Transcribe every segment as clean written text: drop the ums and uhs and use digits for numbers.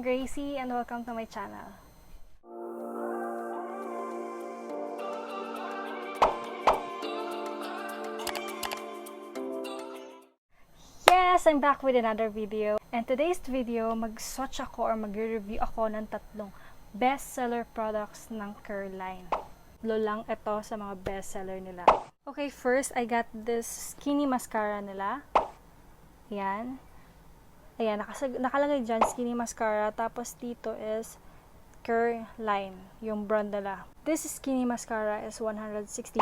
I'm Gracie and welcome to my channel. Yes, I'm back with another video. And today's video, mag-swatch ako or mag-review ako ng tatlong bestseller products ng Careline. Lang ito sa mga bestseller nila. Okay, first, I got this skinny mascara nila. Yan. Ayan, nakalagay dyan, skinny mascara. Tapos dito is Careline, yung brand nila. This skinny mascara is 165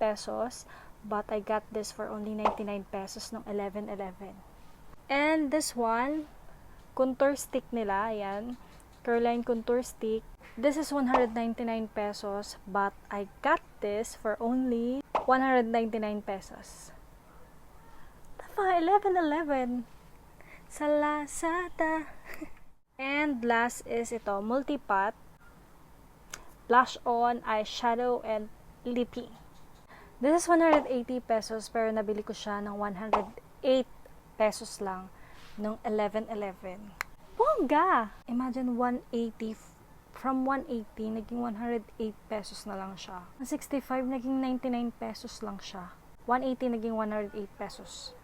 pesos. But I got this for only 99 pesos ng 11.11. And this one, contour stick nila. Ayan. Careline contour stick. This is 199 pesos. But I got this for only 199 pesos. Tama, 11.11. Sa LAZADA. And last is ito, multi-pot. Blush on, eyeshadow, and lippy. This is 180 pesos pero nabili ko siya ng 108 pesos lang nung 11.11. Bongga! Imagine 180 from 180 naging 108 pesos na lang siya. 65 naging 99 pesos lang siya. 180 naging 108 pesos.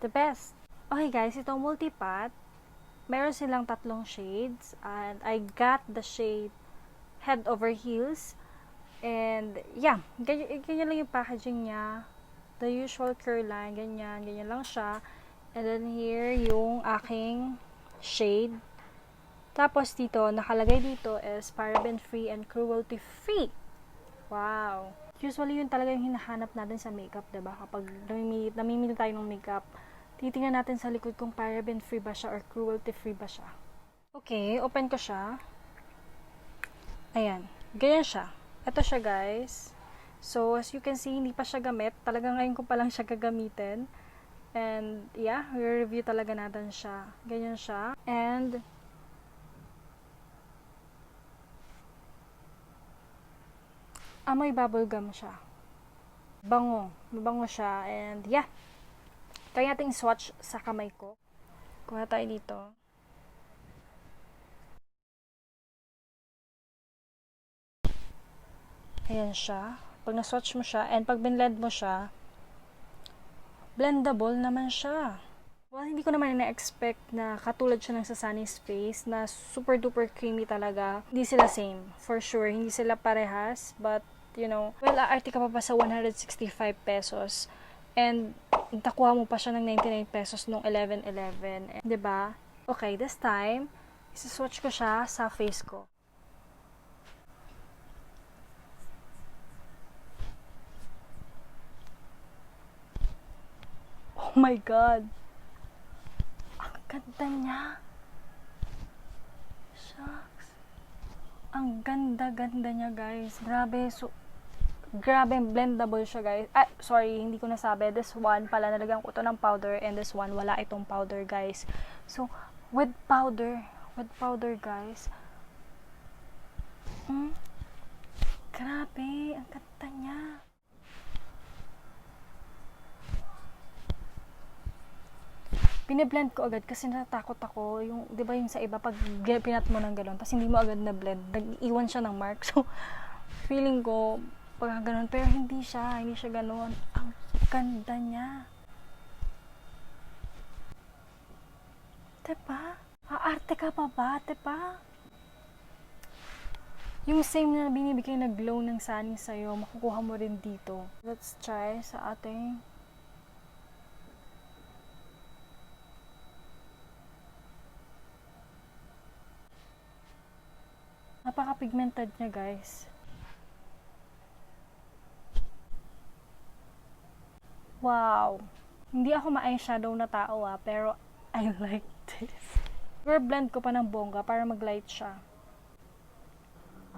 The best! Okay guys, itong multi-pot, meron silang tatlong shades and I got the shade Head Over Heels. And, yeah, ganyan lang yung packaging niya. The usual Careline, ganyan lang siya. And then here, yung aking shade. Tapos dito, nakalagay dito is paraben-free and cruelty-free. Wow! Usually, yun talaga yung hinahanap natin sa makeup, diba? Kapag namimili tayo ng makeup, titingnan natin sa likod kung paraben-free ba siya or cruelty-free ba siya. Okay, open ko siya. Ayan, ganyan siya. Ito siya guys. So, as you can see, hindi pa siya gamit. Talaga ngayon ko pa lang siya gagamitin. And, yeah, re-review talaga natin siya. Ganyan siya. And, amoy bubblegum siya. Bango. Mabango siya. And, yeah. Try natin swatch sa kamay ko. Kuha tayo dito. Ayan siya. Pag na-swatch mo siya, and pag binlend mo siya, blendable naman siya. Well, hindi ko naman na-expect na katulad siya ng sa Sunny's Face, na super duper creamy talaga. Hindi sila same. For sure, hindi sila parehas. But, you know, well, aarte ka pa sa 165 pesos. And, takuha mo pa siya ng 99 pesos nung 11.11. Diba? Okay, this time, isa-swatch ko siya sa face ko. Oh my God! Ang ganda niya! Shucks! Ang ganda-ganda niya, guys. Grabe, grabe, blendable siya, guys. Ah, sorry, hindi ko nasabi. This one pala, nalagyan ko ito ng powder, and this one, wala itong powder, guys. So, with powder, guys. Grabe, ang ganda niya. Bine-blend ko agad kasi natatakot ako. Yung, di ba yung sa iba, pag pinat mo ng galon, tapos hindi mo agad na-blend, nag-iwan siya ng mark. So, feeling ko, pag ganon, pero hindi siya ganon. Ang ganda niya. Diba? Aarte ka pa ba? Diba? Yung same na binibigay na glow ng Sunny sa'yo, makukuha mo rin dito. Let's try sa ating napaka-pigmented niya, guys. Wow! Hindi ako ma-eyeshadow na tao pero I like this. Blend ko pa ng bongga para mag-light siya.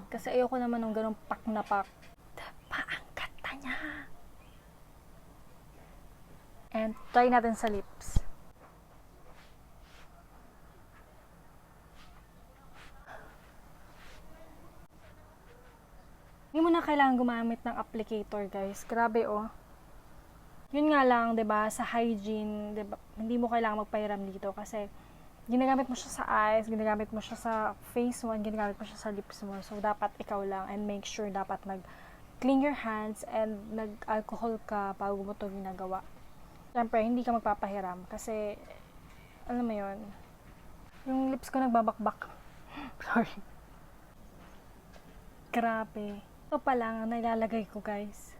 Kasi ayoko naman ng ganong pak na pak. Diba? Ang ganda niya! And try natin sa lips. Hindi mo na kailangan gumamit ng applicator, guys. Grabe, oh. Yun nga lang, 'di ba, sa hygiene, 'di ba, hindi mo kailangan magpahiram dito kasi ginagamit mo siya sa eyes, ginagamit mo siya sa face mo, and ginagamit mo siya sa lips mo. So, dapat ikaw lang, and make sure dapat clean your hands and nag-alcohol ka bago mo ito ginagawa. Siyempre, hindi ka magpapahiram kasi, alam mo yun, yung lips ko nagbabakbak. Sorry. Grabe. Ito pa lang ang nilalagay ko, guys.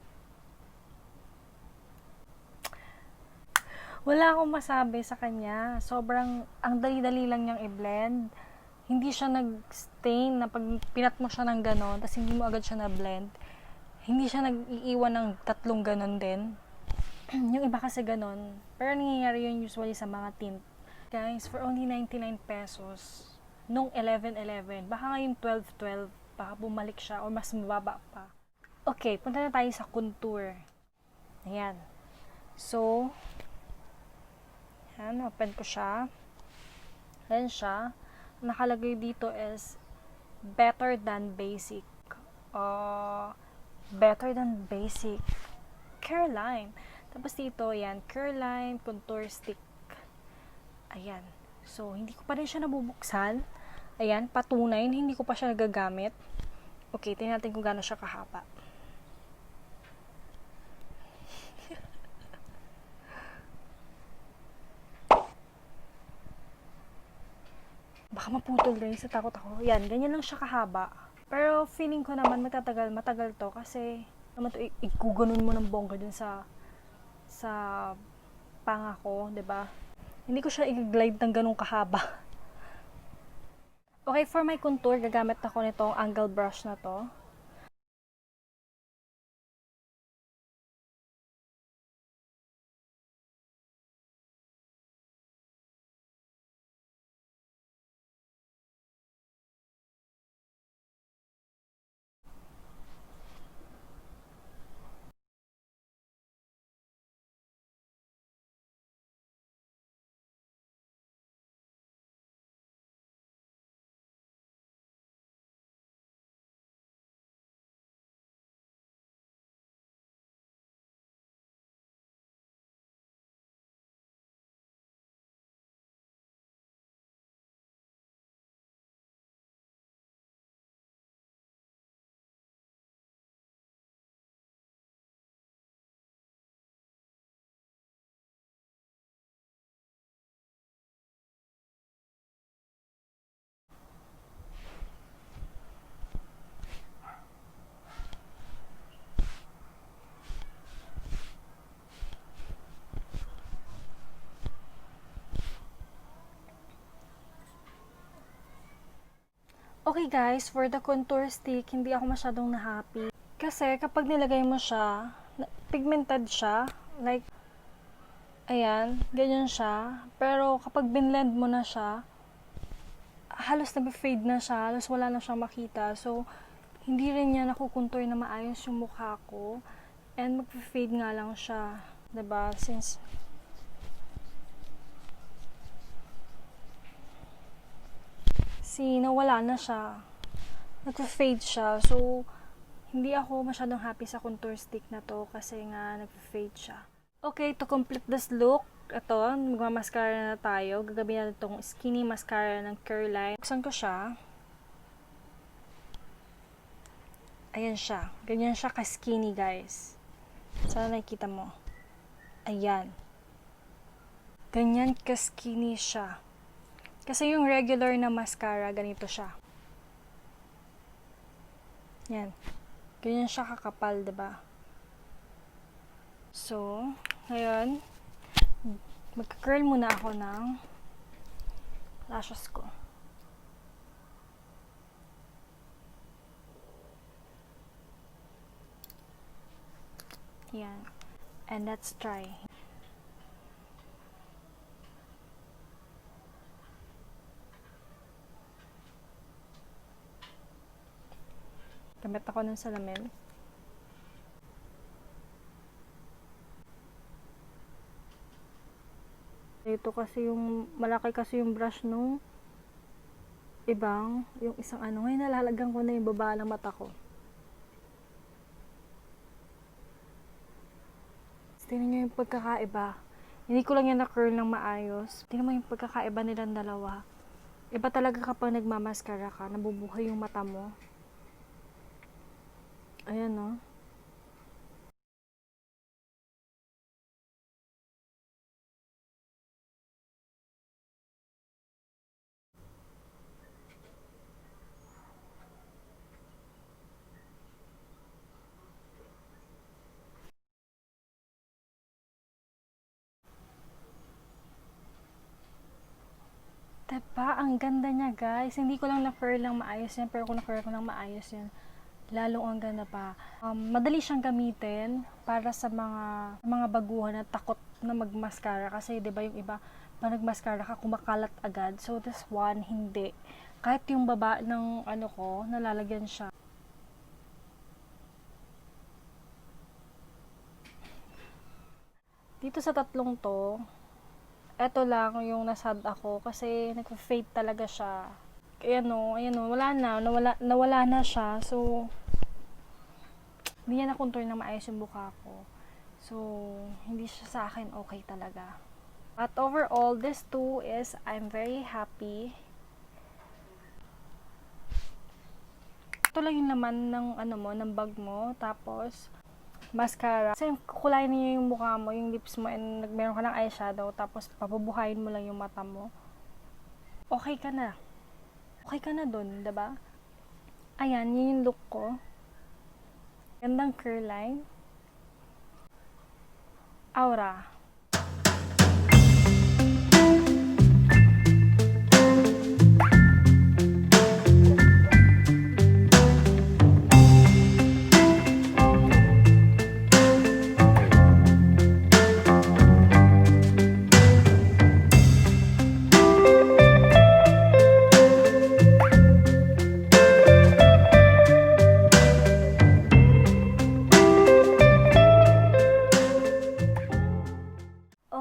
Wala akong masabi sa kanya. Sobrang, ang dali-dali lang niyang i-blend. Hindi siya nag-stain na pag pinat mo siya ng ganon, tapos hindi mo agad siya na-blend. Hindi siya nag-iiwan ng 3 ganon din. Yung iba kasi ganon. Pero nangyayari yun usually sa mga tint. Guys, for only 99 pesos, nung 11.11, baka ngayon 12.12, baka bumalik siya o mas mababa pa. Okay, punta na tayo sa contour. Ayan. So, ayan, open ko siya. Ayan siya. Nakalagay dito is better than basic. Better than basic. Careline. Tapos dito, ayan, Careline Contour Stick. Ayan. So, hindi ko pa rin siya nabubuksan. Ayan, patunay, hindi ko pa siya nagagamit. Okay, tingnan natin kung gaano siya kahaba. Baka maputol guys, takot ako. Yan, ganyan lang siya kahaba. Pero feeling ko naman matagal to kasi naman to igugunon mo ng bongga dun sa panga ko, 'di ba? Hindi ko siya i-glide ng ganung kahaba. Okay, for my contour, gagamit ako nitong angle brush na to. Okay guys, for the contour stick, hindi ako masyadong na-happy. Kasi kapag nilagay mo siya, pigmented siya. Like, ayan, ganyan siya. Pero kapag binlend mo na siya, halos nag-fade na siya. Halos wala na siyang makita. So, hindi rin niya nakukontour na maayos yung mukha ko. And mag-fade nga lang siya. 'Di ba? Since nawala na siya. Nag-fade siya. So, hindi ako masyadong happy sa contour stick na to kasi nga nag-fade siya. Okay, to complete this look, ito, magmamascara na tayo. Gagawin natin itong skinny mascara ng Careline. Buksan ko siya. Ayan siya. Ganyan siya ka-skinny, guys. Sana nakikita mo. Ayan. Ganyan ka-skinny siya. Kasi yung regular na mascara, ganito siya. Yan. Ganyan siya kakapal, diba? So, ngayon, magka-curl muna ako ng lashes ko. Yan. And let's try. Gamit ako ng salamin. Ito kasi yung, malaki kasi yung brush nung ibang, yung isang ano, ngayon nalalagyan ko na yung baba ng mata ko. Tingnan nyo yung pagkakaiba. Hindi ko lang yan na-curl ng maayos. Tingnan mo yung pagkakaiba nilang dalawa. Iba talaga kapag nagmamaskara ka, nabubuhay yung mata mo. Ayan, no? Diba? Ang ganda niya, guys. Hindi ko lang na-curl ng maayos yan, pero kung na-curl ko ng maayos yan, lalong ang ganda pa. Madali siyang gamitin para sa mga baguhan na takot na magmascara. Kasi, di ba, yung iba, pag nagmascara ka, kumakalat agad. So, this one, hindi. Kahit yung baba ng ano ko, nalalagyan siya. Dito sa tatlong to, eto lang yung nasad ako kasi nag-fade talaga siya. Ayan o, nawala na siya. So, hindi niya na-contour na maayos yung mukha ko. So, hindi siya sa akin okay talaga. But overall, this two is, I'm very happy. Ito lang yung laman ng, ng bag mo. Tapos, mascara. Kasi kukulayin niyo yung mukha mo, yung lips mo, and meron ka ng eyeshadow, tapos papabuhayin mo lang yung mata mo. Okay ka na. Okay ka na dun, diba? Ayan, yun yung look ko. Gandang curl line. Aura.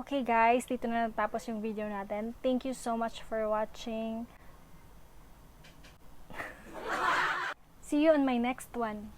Okay guys, dito na natapos yung video natin. Thank you so much for watching. See you on my next one.